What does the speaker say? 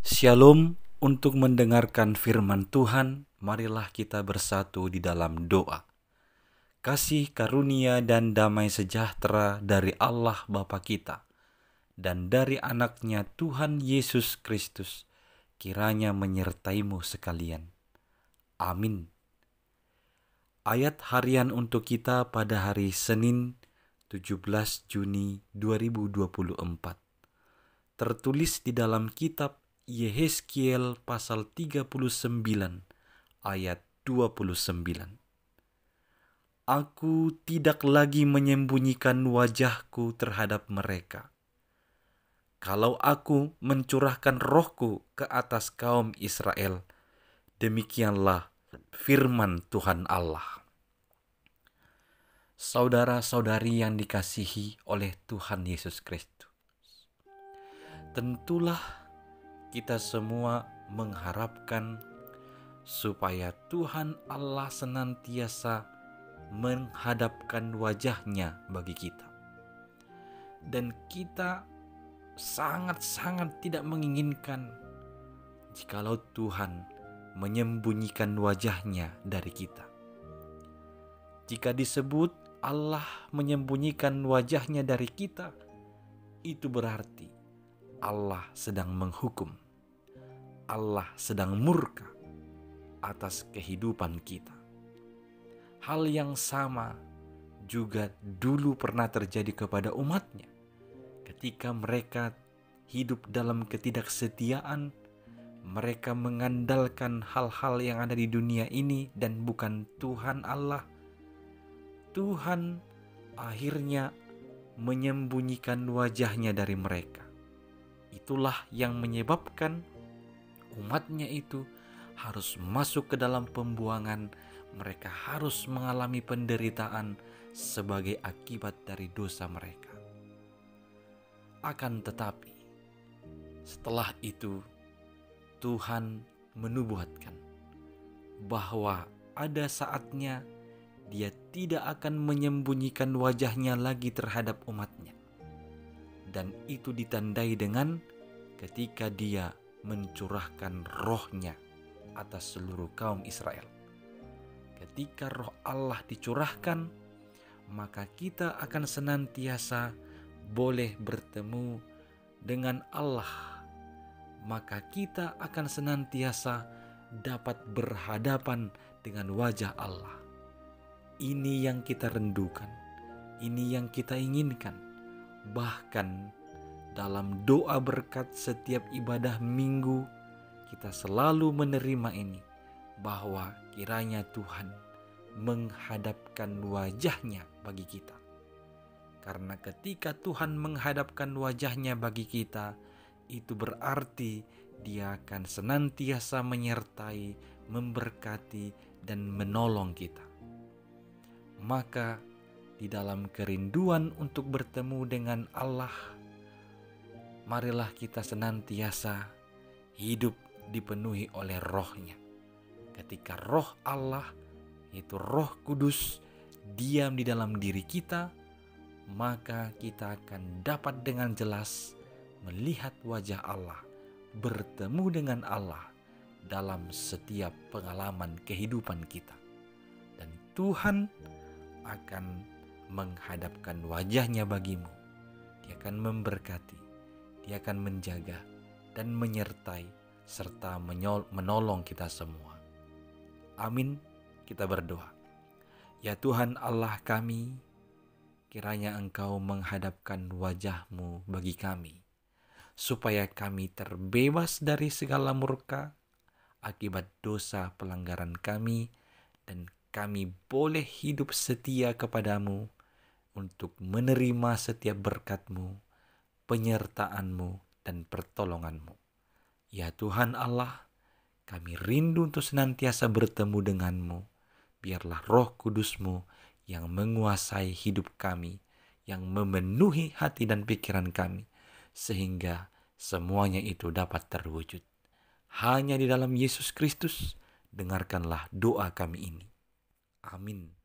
Shalom. Untuk mendengarkan firman Tuhan, marilah kita bersatu di dalam doa. Kasih karunia dan damai sejahtera dari Allah Bapa kita dan dari anaknya Tuhan Yesus Kristus kiranya menyertaimu sekalian. Amin. Ayat harian untuk kita pada hari Senin 17 Juni 2024 tertulis di dalam kitab Yehezkiel pasal 39 ayat 29. Aku tidak lagi menyembunyikan wajahku terhadap mereka. Kalau aku mencurahkan rohku ke atas kaum Israel, demikianlah firman Tuhan Allah. Saudara-saudari yang dikasihi oleh Tuhan Yesus Kristus, tentulah kita semua mengharapkan supaya Tuhan Allah senantiasa menghadapkan wajahnya bagi kita. Dan kita sangat-sangat tidak menginginkan jikalau Tuhan menyembunyikan wajahnya dari kita. Jika disebut Allah menyembunyikan wajahnya dari kita, itu berarti Allah sedang menghukum. Allah sedang murka atas kehidupan kita. Hal yang sama juga dulu pernah terjadi kepada umatnya. Ketika mereka hidup dalam ketidaksetiaan, mereka mengandalkan hal-hal yang ada di dunia ini dan bukan Tuhan Allah. Tuhan akhirnya menyembunyikan wajahnya dari mereka. Itulah yang menyebabkan umatnya itu harus masuk ke dalam pembuangan. Mereka harus mengalami penderitaan sebagai akibat dari dosa mereka. Akan tetapi, setelah itu Tuhan menubuatkan bahwa ada saatnya Dia tidak akan menyembunyikan wajahnya lagi terhadap umatnya. Dan itu ditandai dengan ketika Dia mencurahkan rohnya atas seluruh kaum Israel. Ketika roh Allah dicurahkan, maka kita akan senantiasa boleh bertemu dengan Allah. Maka kita akan senantiasa dapat berhadapan dengan wajah Allah. Ini yang kita rindukan, ini yang kita inginkan. Bahkan dalam doa berkat setiap ibadah minggu, kita selalu menerima ini, bahwa kiranya Tuhan menghadapkan wajahnya bagi kita. Karena ketika Tuhan menghadapkan wajahnya bagi kita, itu berarti Dia akan senantiasa menyertai, memberkati, dan menolong kita. Maka di dalam kerinduan untuk bertemu dengan Allah, marilah kita senantiasa hidup dipenuhi oleh roh-Nya. Ketika roh Allah, yaitu Roh Kudus, diam di dalam diri kita, maka kita akan dapat dengan jelas melihat wajah Allah, bertemu dengan Allah dalam setiap pengalaman kehidupan kita. Dan Tuhan akan menghadapkan wajahnya bagimu. Dia akan memberkati, Dia akan menjaga dan menyertai serta menolong kita semua. Amin. Kita berdoa. Ya Tuhan Allah kami, kiranya Engkau menghadapkan wajah-Mu bagi kami, supaya kami terbebas dari segala murka akibat dosa pelanggaran kami, dan kami boleh hidup setia kepadamu untuk menerima setiap berkat-Mu, penyertaan-Mu, dan pertolongan-Mu. Ya Tuhan Allah, kami rindu untuk senantiasa bertemu dengan-Mu. Biarlah Roh Kudus-Mu yang menguasai hidup kami, yang memenuhi hati dan pikiran kami, sehingga semuanya itu dapat terwujud. Hanya di dalam Yesus Kristus, dengarkanlah doa kami ini. Amin.